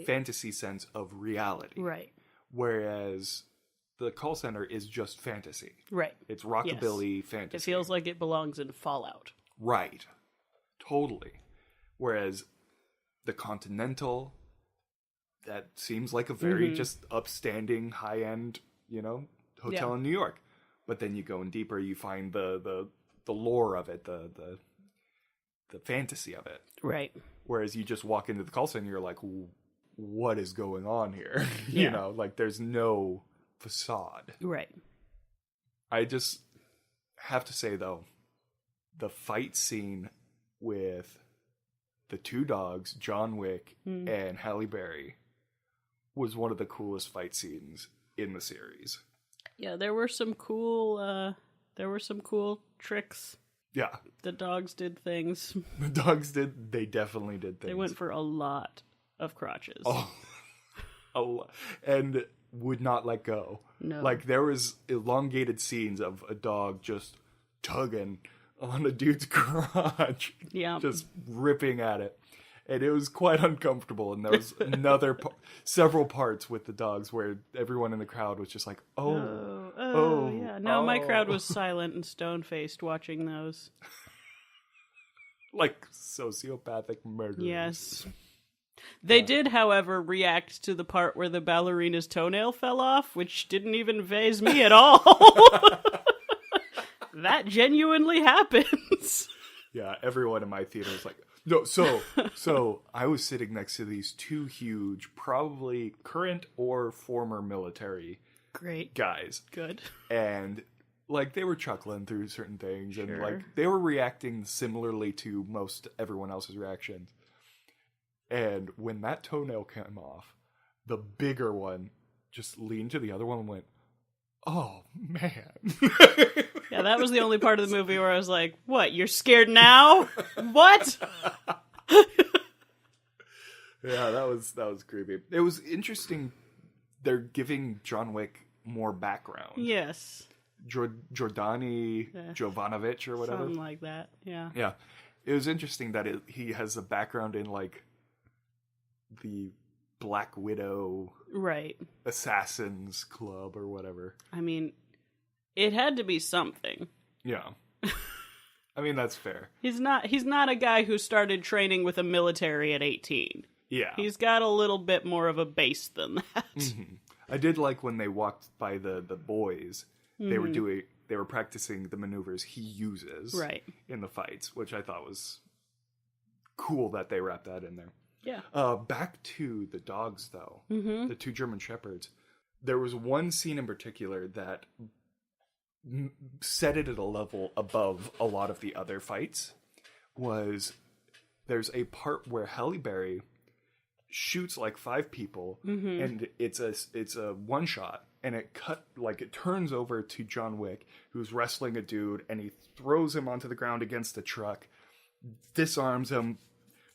fantasy sense of reality. Right. Whereas the call center is just fantasy. Right. It's rockabilly fantasy. It feels like it belongs in Fallout. Right. Totally. Whereas the Continental, that seems like a very just upstanding, high-end, hotel in New York. But then you go in deeper, you find the lore of it, the fantasy of it. Right. Whereas you just walk into the call center, you're like, what is going on here? There's no facade. Right. I just have to say, though, the fight scene with the two dogs, John Wick and Halle Berry, was one of the coolest fight scenes in the series. Yeah, there were some cool tricks. Yeah. The dogs did things. The dogs they definitely did things. They went for a lot of crotches. Oh, a lot. And would not let go. No. Like, there was elongated scenes of a dog just tugging on a dude's crotch. Yeah. Just ripping at it. And it was quite uncomfortable. And there was several parts with the dogs where everyone in the crowd was just like, yeah. No, my crowd was silent and stone-faced watching those. Like sociopathic murderers. Yes. They did, however, react to the part where the ballerina's toenail fell off, which didn't even faze me at all. That genuinely happens. Yeah, everyone in my theater was like, no, so I was sitting next to these two huge, probably current or former military guys. Good. And they were chuckling through certain things, and Sure. they were reacting similarly to most everyone else's reactions. And when that toenail came off, the bigger one just leaned to the other one and went, "Oh man." Yeah, that was the only part of the movie where I was like, "What? You're scared now? What?" Yeah, that was creepy. It was interesting. They're giving John Wick more background. Yes. Jordani Jovanovic or whatever. Something like that, yeah. Yeah. It was interesting that he has a background in, the Black Widow Assassins Club or whatever. I mean, it had to be something. Yeah. I mean, that's fair. He's not a guy who started training with a military at 18. Yeah. He's got a little bit more of a base than that. Mm-hmm. I did like when they walked by the boys, they were practicing the maneuvers he uses in the fights, which I thought was cool that they wrapped that in there. Yeah. Back to the dogs, though. Mm-hmm. The two German Shepherds. There was one scene in particular that set it at a level above a lot of the other fights. There's a part where Halle Berry shoots 5 people, and it's a one shot, and it turns over to John Wick, who's wrestling a dude, and he throws him onto the ground against the truck, disarms him,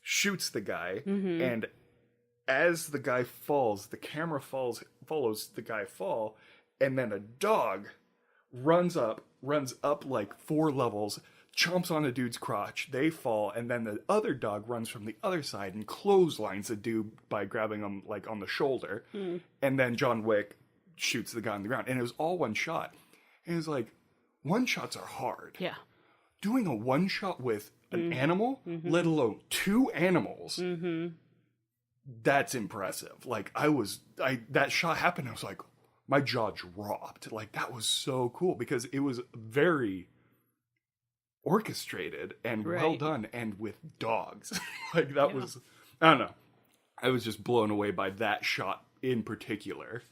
shoots the guy, and as the guy falls, the camera follows the guy fall, and then a dog runs up 4 levels, chomps on a dude's crotch, they fall, and then the other dog runs from the other side and clotheslines the dude by grabbing him on the shoulder, and then John Wick shoots the guy on the ground, and it was all one shot. And it was one shots are hard. Yeah. Doing a one shot with an animal, let alone 2 animals, that's impressive. That shot happened, I was like, my jaw dropped. That was so cool because it was very orchestrated and well done, and with dogs. Was, I don't know. I was just blown away by that shot in particular.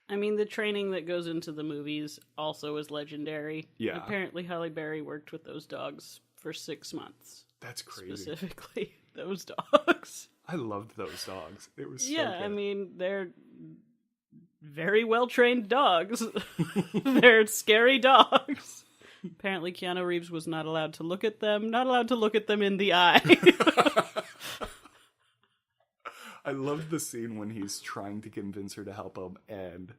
I mean, the training that goes into the movies also is legendary. Yeah. Apparently Halle Berry worked with those dogs for 6 months. That's crazy. Specifically, those dogs. I loved those dogs. It was so good. I mean, they're very well-trained dogs. They're scary dogs. Apparently Keanu Reeves was not allowed to look at them in the eye. I loved the scene when he's trying to convince her to help him, and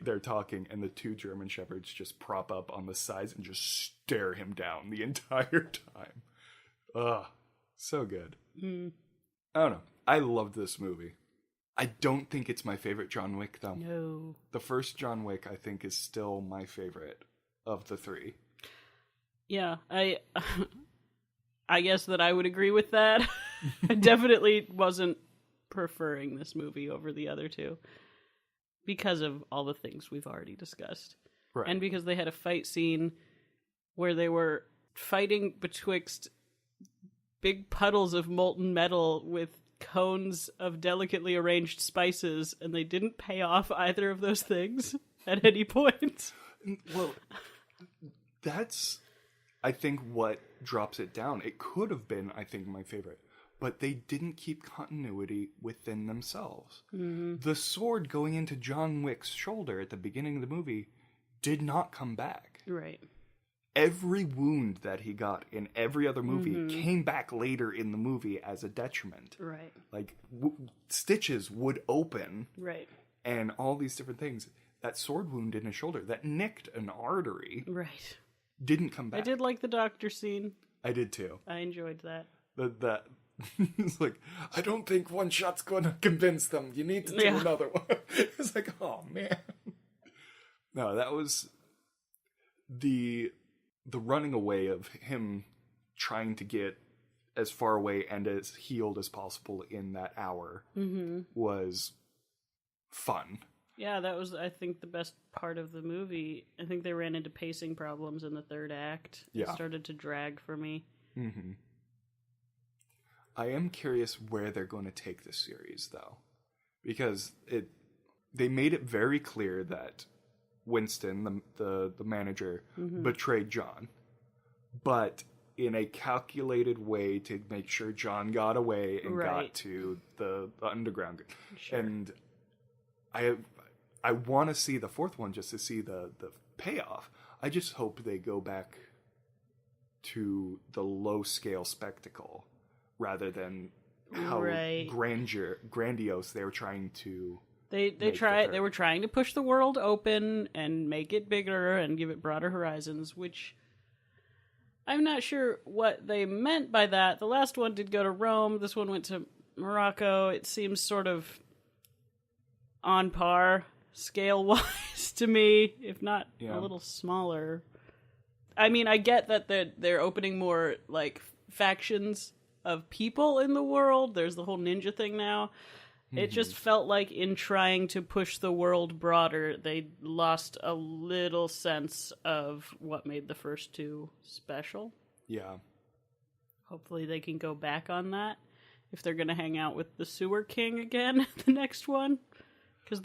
they're talking, and the 2 German Shepherds just prop up on the sides and just stare him down the entire time. Ugh, so good. I don't know. I loved this movie. I don't think it's my favorite John Wick, though. No. The first John Wick, I think, is still my favorite of the three. Yeah, I guess that I would agree with that. I definitely wasn't preferring this movie over the other two because of all the things we've already discussed. Right. And because they had a fight scene where they were fighting betwixt big puddles of molten metal with cones of delicately arranged spices, and they didn't pay off either of those things at any point. Well, that's, I think, what drops it down. It could have been, I think, my favorite, but they didn't keep continuity within themselves. Mm-hmm. The sword going into John Wick's shoulder at the beginning of the movie did not come back. Right. Every wound that he got in every other movie came back later in the movie as a detriment. Right. Like, stitches would open. Right. And all these different things. That sword wound in his shoulder that nicked an artery. Right. Didn't come back. I did like the doctor scene. I did too. I enjoyed that. That it's like, I don't think one shot's going to convince them. You need to do another one. It's like, oh man. No, that was the running away of him trying to get as far away and as healed as possible in that hour was fun. Yeah, that was, I think, the best part of the movie. I think they ran into pacing problems in the third act. It started to drag for me. Mm-hmm. I am curious where they're going to take this series, though. Because they made it very clear that Winston, the manager, betrayed John. But in a calculated way to make sure John got away and got to the underground. Sure. And I want to see the fourth one just to see the payoff. I just hope they go back to the low-scale spectacle rather than how grandiose they were trying to. They were trying to push the world open and make it bigger and give it broader horizons, which I'm not sure what they meant by that. The last one did go to Rome. This one went to Morocco. It seems sort of on par scale-wise to me, if not a little smaller. I mean, I get that they're opening more like factions of people in the world. There's the whole ninja thing now. It just felt like in trying to push the world broader, they lost a little sense of what made the first two special. Yeah. Hopefully they can go back on that if they're going to hang out with the Sewer King again, the next one. Because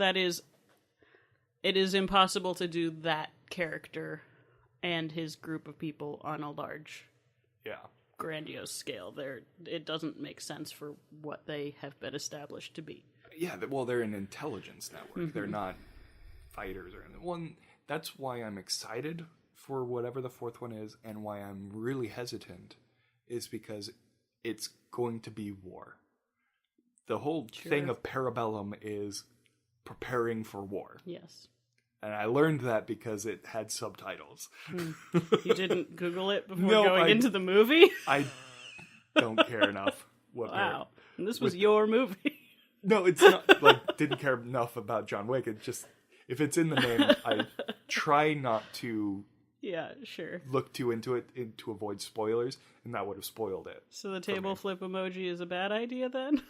it is impossible to do that character and his group of people on a large, grandiose scale. It doesn't make sense for what they have been established to be. Yeah, well, they're an intelligence network. They're not fighters or anything. One, that's why I'm excited for whatever the fourth one is, and why I'm really hesitant is because it's going to be war. The whole thing of Parabellum is preparing for war. Yes. And I learned that because it had subtitles. You didn't Google it before going into the movie? I don't care enough. Wow. And this was your movie. No, it's not, like, didn't care enough about John Wick. It just, if it's in the name, I try not to look too into it to avoid spoilers, and that would have spoiled it. So the table flip emoji is a bad idea then?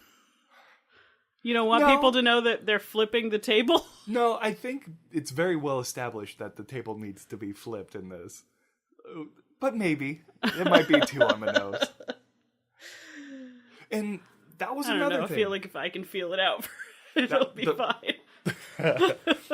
You don't want people to know that they're flipping the table? No, I think it's very well established that the table needs to be flipped in this. But maybe. It might be too on the nose. And that was another thing. I feel like if I can feel it out, it'll be fine.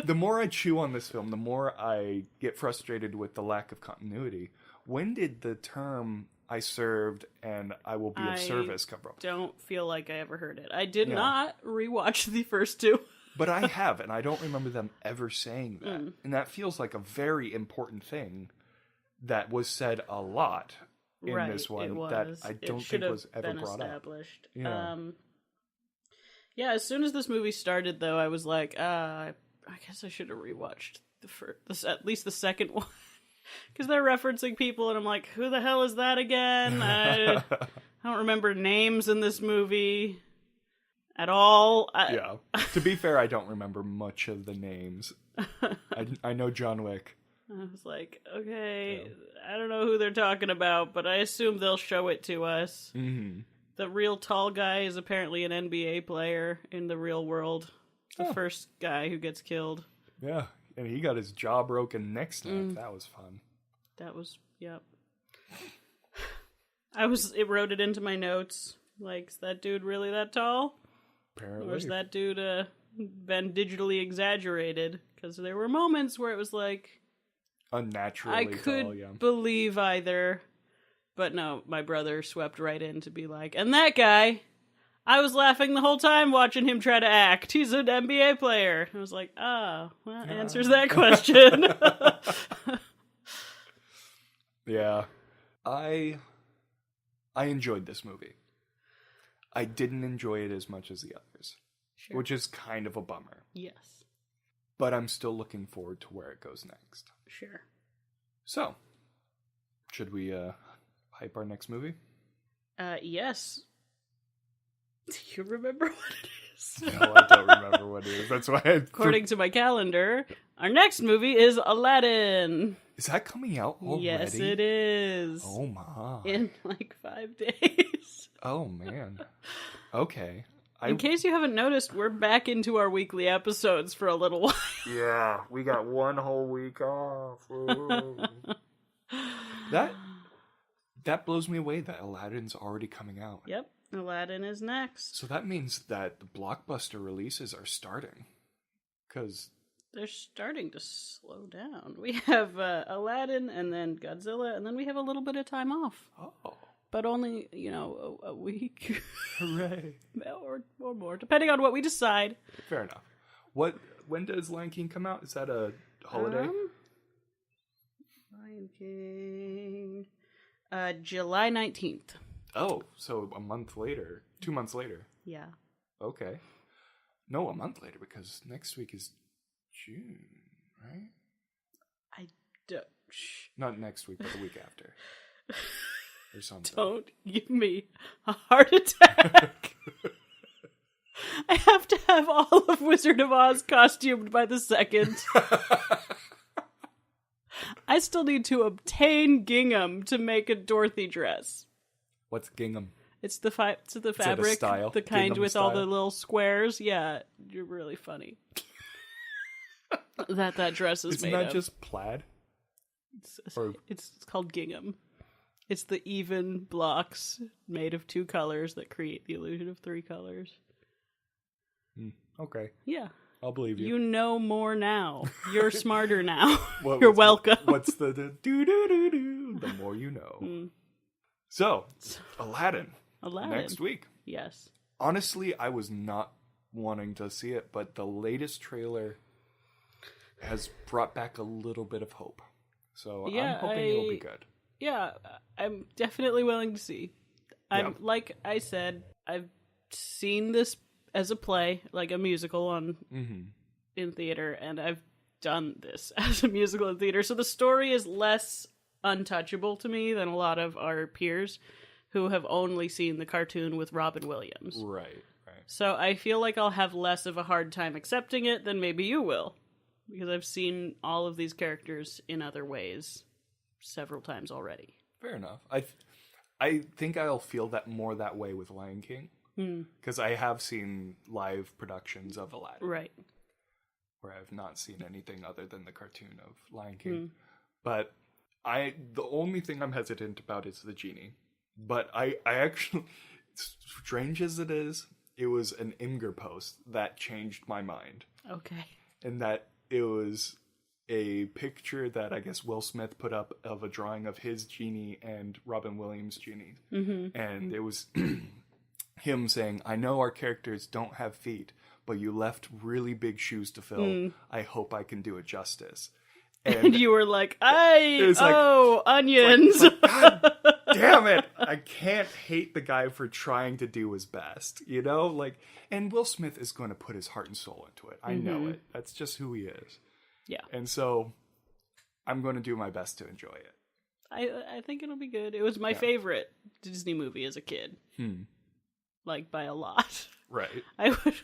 The more I chew on this film, the more I get frustrated with the lack of continuity. When did the term "I served and I will be of service" come from? Don't feel like I ever heard it. I did not rewatch the first two. But I have, and I don't remember them ever saying that. And that feels like a very important thing that was said a lot in this one that I don't think was ever brought established. Up. Yeah, as soon as this movie started, though, I was like, I guess I should have rewatched at least the second one. Because they're referencing people, and I'm like, who the hell is that again? I don't remember names in this movie. at all. Yeah. To be fair, I don't remember much of the names. I know John Wick. I was like, okay, I don't know who they're talking about, but I assume they'll show it to us. Mm-hmm. The real tall guy is apparently an NBA player in the real world. The first guy who gets killed. Yeah, and he got his jaw broken next time. That was fun. That was, yep. Wrote it into my notes. Like, is that dude really that tall? Apparently. Or is that dude been digitally exaggerated? Because there were moments where it was like... unnaturally I could tall, yeah. believe either. But no, my brother swept right in to be like, and that guy, I was laughing the whole time watching him try to act. He's an NBA player. I was like, well, answers that question. Yeah. I enjoyed this movie. I didn't enjoy it as much as the others, which is kind of a bummer. Yes. But I'm still looking forward to where it goes next. Sure. So, should we hype our next movie? Yes. Do you remember what it is? No, I don't remember what it is. That's why According to my calendar, our next movie is Aladdin. Is that coming out already? Yes, it is. Oh my. In like 5 days. Oh man. Okay. In case you haven't noticed, we're back into our weekly episodes for a little while. Yeah, we got one whole week off. That blows me away that Aladdin's already coming out. Yep, Aladdin is next. So that means that the blockbuster releases are starting. Because they're starting to slow down. We have Aladdin and then Godzilla, and then we have a little bit of time off. Oh. But only, a week. Hooray. or more, depending on what we decide. Fair enough. When does Lion King come out? Is that a holiday? Lion King... July 19th. Oh, so a month later. 2 months later. Yeah. Okay. No, a month later, because next week is June, right? Not next week, but the week after. Or something. Don't give me a heart attack. I have to have all of Wizard of Oz costumed by the second. I still need to obtain gingham to make a Dorothy dress. What's gingham? It's the fabric, style? the kind Gingham with all the style? little squares. Yeah, you're really funny. that dress is Isn't made that of. just plaid? It's called gingham. It's the even blocks made of 2 colors that create the illusion of 3 colors. Okay. Yeah. I'll believe you. You know more now. You're smarter now. You're You're welcome. What's the do-do-do-do? The more you know. So, Aladdin. Next week. Yes. Honestly, I was not wanting to see it, but the latest trailer has brought back a little bit of hope. So I'm hoping it'll be good. Yeah, I'm definitely willing to see. Like I said, I've seen this as a play, like a musical in theater, and I've done this as a musical in theater. So the story is less untouchable to me than a lot of our peers who have only seen the cartoon with Robin Williams. Right. So I feel like I'll have less of a hard time accepting it than maybe you will, because I've seen all of these characters in other ways several times already. Fair enough. I think I'll feel that way with Lion King. Because I have seen live productions of Aladdin. Right. Where I've not seen anything other than the cartoon of Lion King. But the only thing I'm hesitant about is the genie. But I actually, strange as it is, it was an Imgur post that changed my mind. Okay. And that it was a picture that I guess Will Smith put up of a drawing of his genie and Robin Williams' genie. And it was him saying, I know our characters don't have feet, but you left really big shoes to fill. I hope I can do it justice. And you were like, onions. God damn it. I can't hate the guy for trying to do his best, and Will Smith is going to put his heart and soul into it. I know it. That's just who he is. Yeah. And so I'm going to do my best to enjoy it. I think it'll be good. It was my favorite Disney movie as a kid. like by a lot. Right. I would